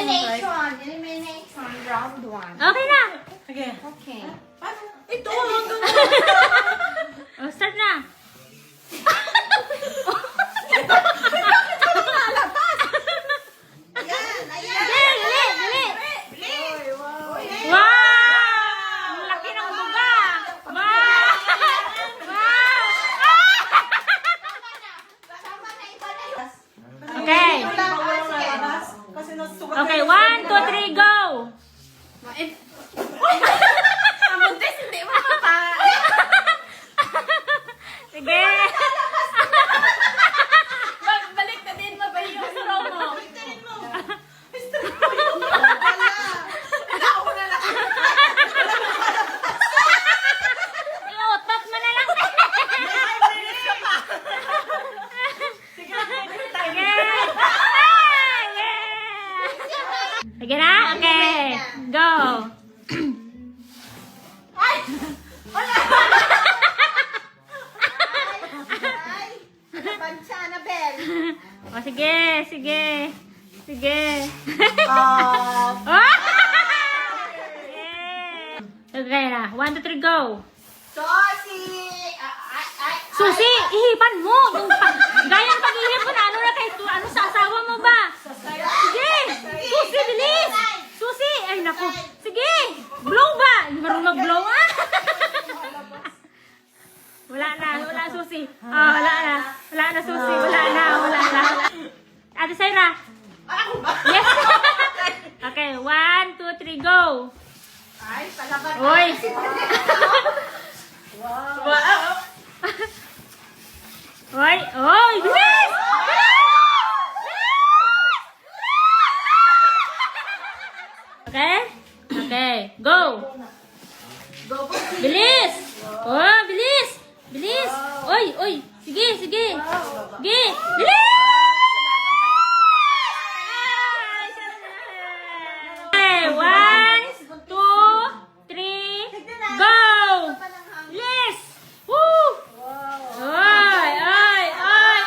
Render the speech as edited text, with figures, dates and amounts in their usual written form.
Elimination. Elimination. Round 1. Okay na. Okay. Okay. Ito, hanggang Oh, start na. Ayan. Ayan. Dali, dali, dali. Wow! Ang laki ng buga. Wow! Wow! Tama na. Iba na yun. Okay. Kasi nasusugat. Okay, 1, 2, 3, go! Ang buntis, hindi mo pa. Sige. Balik na din, mabayo yung straw mo. Iutot mo na lang. Sige, pwede tayo. Sige. Sige na? Okay. Go. Ay, bansa na, Bel. O, sige. Sige. Sige. Ah, Oh! Yeah. Okay na. 1, 2, 3, go. Sosi! Susi, ihipan mo. Yung gayang pag-ihip mo na. Ano na kayo? Ano sa asawa mo ba? Sige. Susi, bilis. Susi. Ay, naku. Sige. Blow ba? Marunong blow ah. Wala na. Wala Susi. Ah, wala na. Wala na Susi. Wala na. Wala na. Ate Saira. Yes. Okay. 1, 2, 3, go. Ay, palaban. Uy. Uy. Uy. Bilis. Okay? Okay. Go. Bilis. Oh, bilis. Bilis. Uy, uy. Sige, sige. Sige. Bilis. Okay, 1, 2, 3, go. Bilis. Woo. Ay, ay, ay.